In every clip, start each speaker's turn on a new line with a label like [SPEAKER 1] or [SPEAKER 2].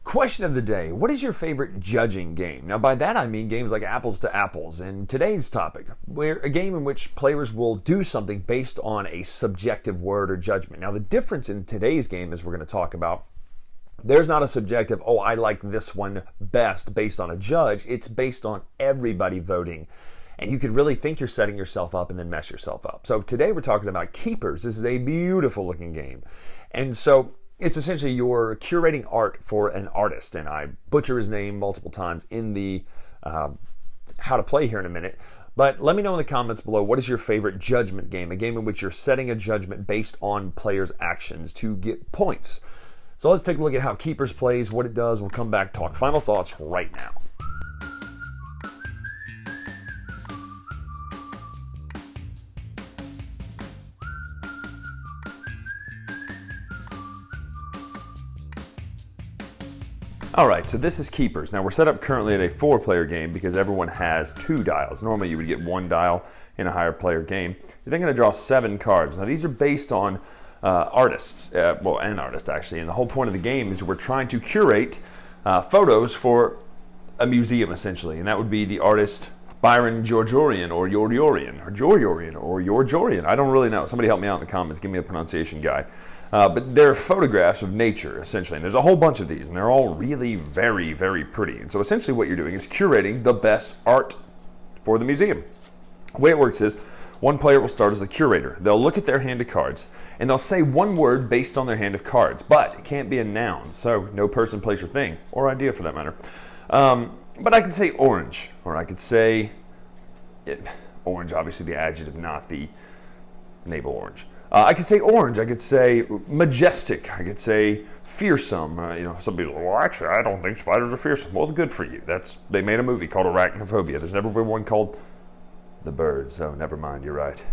[SPEAKER 1] Question of the day, what is your favorite judging game? Now by that I mean games like Apples to Apples, and today's topic, where a game in which players will do something based on a subjective word or judgment. Now the difference in today's game, as we're going to talk about, there's not a subjective, oh I like this one best based on a judge, it's based on everybody voting. And you could really think you're setting yourself up and then mess yourself up. So today we're talking about Keepers. This is a beautiful looking game. And so it's essentially you're curating art for an artist, and I butcher his name multiple times in the how to play here in a minute. But let me know in the comments below, what is your favorite judgment game? A game in which you're setting a judgment based on players' actions to get points. So let's take a look at how Keepers plays, what it does. We'll come back, talk final thoughts right now. Alright, so this is Keepers. Now we're set up currently at a 4-player game because everyone has 2 dials. Normally you would get 1 dial in a higher player game. You're then going to draw 7 cards. Now these are based on artists, well, an artist actually, and the whole point of the game is we're trying to curate photos for a museum essentially, and that would be the artist Byron Georgiorian or Yorjorian or Georgiorian or Yorjorian. I don't really know. Somebody help me out in the comments, give me a pronunciation guide. But they're photographs of nature, essentially. And there's a whole bunch of these, and they're all really very, very pretty. And so essentially what you're doing is curating the best art for the museum. The way it works is, one player will start as the curator. They'll look at their hand of cards, and they'll say one word based on their hand of cards. But it can't be a noun, so no person, place, or thing, or idea for that matter. But I could say orange, or I could say, orange, obviously the adjective, not the navel orange. I could say orange, I could say majestic, I could say fearsome. Some people are, well, actually, I don't think spiders are fearsome. Well, good for you. They made a movie called Arachnophobia. There's never been one called The Birds. Oh, never mind, you're right.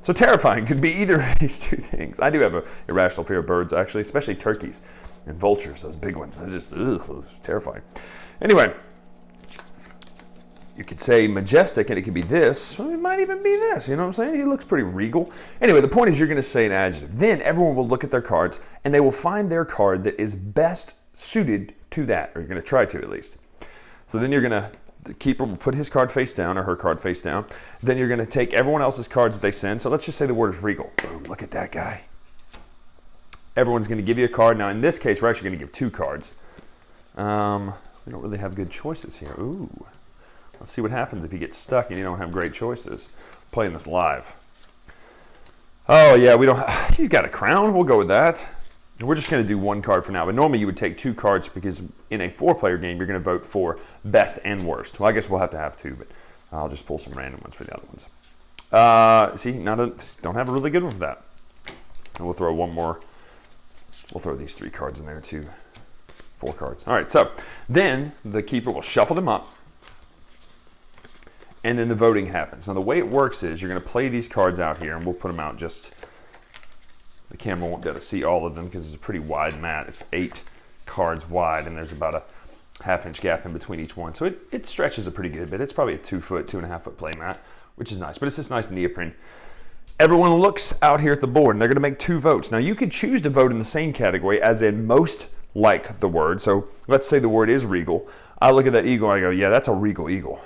[SPEAKER 1] So terrifying could be either of these two things. I do have an irrational fear of birds, actually, especially turkeys and vultures, those big ones. They're just, terrifying. Anyway, you could say majestic, and it could be this. Well, it might even be this. You know what I'm saying? He looks pretty regal. Anyway, the point is you're going to say an adjective. Then everyone will look at their cards, and they will find their card that is best suited to that, or you're going to try to at least. So then the keeper will put his card face down, or her card face down. Then you're going to take everyone else's cards that they send. So let's just say the word is regal. Boom, look at that guy. Everyone's going to give you a card. Now in this case, we're actually going to give 2 cards. We don't really have good choices here. Ooh. Let's see what happens if you get stuck and you don't have great choices. Playing this live. Oh yeah, he's got a crown. We'll go with that. We're just going to do 1 card for now. But normally you would take 2 cards because in a 4-player game you're going to vote for best and worst. Well, I guess we'll have to have 2, but I'll just pull some random ones for the other ones. See, don't have a really good one for that. And we'll throw one more. We'll throw these 3 cards in there too. 4 cards. All right. So then the keeper will shuffle them up. And then the voting happens. Now the way it works is you're going to play these cards out here, and we'll put them out just, the camera won't be able to see all of them because it's a pretty wide mat. It's 8 cards wide, and there's about a ½ inch gap in between each one. So it stretches a pretty good bit. It's probably a 2.5 foot play mat, which is nice, but it's just nice neoprene. Everyone looks out here at the board, and they're going to make 2 votes. Now you could choose to vote in the same category as in most like the word. So let's say the word is regal. I look at that eagle and I go, yeah, that's a regal eagle,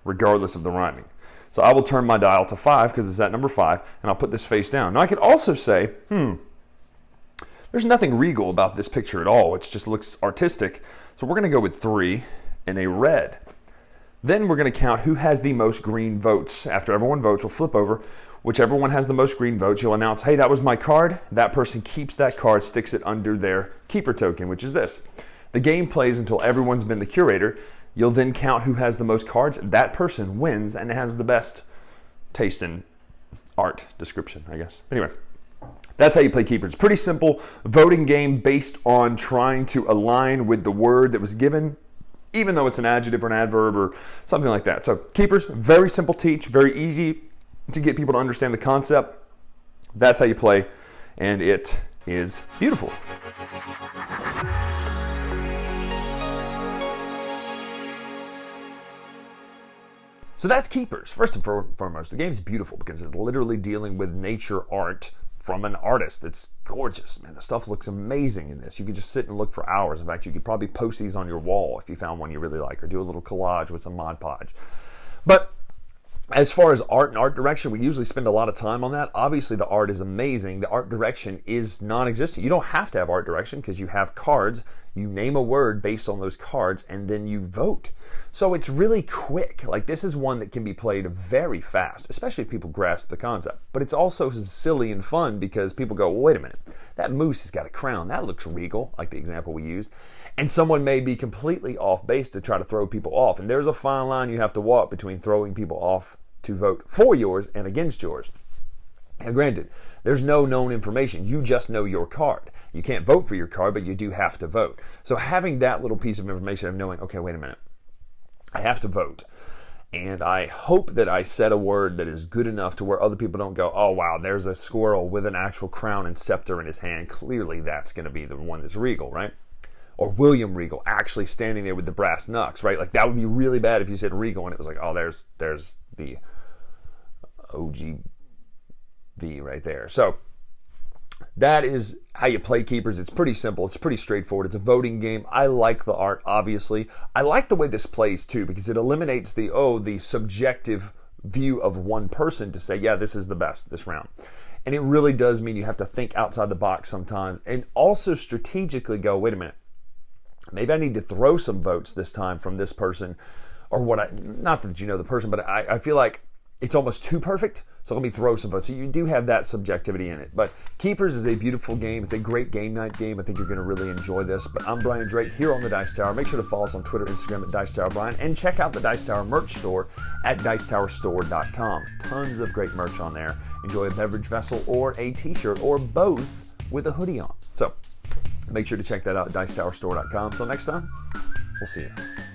[SPEAKER 1] regardless of the rhyming. So I will turn my dial to 5 because it's at number 5, and I'll put this face down. Now I could also say, there's nothing regal about this picture at all. It just looks artistic. So we're going to go with 3 and a red. Then we're going to count who has the most green votes. After everyone votes, we'll flip over. Whichever one has the most green votes, you'll announce, hey, that was my card. That person keeps that card, sticks it under their keeper token, which is this. The game plays until everyone's been the curator. You'll then count who has the most cards. That person wins and has the best taste in art description, I guess. Anyway, that's how you play Keepers. Pretty simple voting game based on trying to align with the word that was given, even though it's an adjective or an adverb or something like that. So Keepers, very simple teach, very easy to get people to understand the concept. That's how you play, and it is beautiful. So that's Keepers. First and foremost, the game's beautiful because it's literally dealing with nature art from an artist. It's gorgeous, man. The stuff looks amazing in this. You could just sit and look for hours. In fact, you could probably post these on your wall if you found one you really like, or do a little collage with some Mod Podge. But as far as art and art direction, we usually spend a lot of time on that. Obviously, the art is amazing. The art direction is non-existent. You don't have to have art direction because you have cards. You name a word based on those cards, and then you vote. So it's really quick. Like, this is one that can be played very fast, especially if people grasp the concept. But it's also silly and fun because people go, well, wait a minute. That moose has got a crown. That looks regal, like the example we used. And someone may be completely off base to try to throw people off. And there's a fine line you have to walk between throwing people off to vote for yours and against yours. And granted, there's no known information. You just know your card. You can't vote for your card, but you do have to vote. So having that little piece of information of knowing, okay, wait a minute, I have to vote. And I hope that I said a word that is good enough to where other people don't go, oh, wow, there's a squirrel with an actual crown and scepter in his hand. Clearly that's going to be the one that's regal, right? Or William Regal actually standing there with the brass knucks, right? Like, that would be really bad if you said Regal and it was like, oh, there's the OGV right there. So that is how you play Keepers. It's pretty simple. It's pretty straightforward. It's a voting game. I like the art, obviously. I like the way this plays, too, because it eliminates the subjective view of one person to say, yeah, this is the best this round. And it really does mean you have to think outside the box sometimes and also strategically go, wait a minute, maybe I need to throw some votes this time from this person, or not that you know the person, but I feel like it's almost too perfect, so let me throw some votes. So you do have that subjectivity in it. But Keepers is a beautiful game. It's a great game night game. I think you're going to really enjoy this. But I'm Bryan Drake here on the Dice Tower. Make sure to follow us on Twitter, Instagram at Dice Tower Bryan, and check out the Dice Tower merch store at dicetowerstore.com. Tons of great merch on there. Enjoy a beverage vessel or a t-shirt or both with a hoodie on. So make sure to check that out at dicetowerstore.com. Until next time, we'll see you.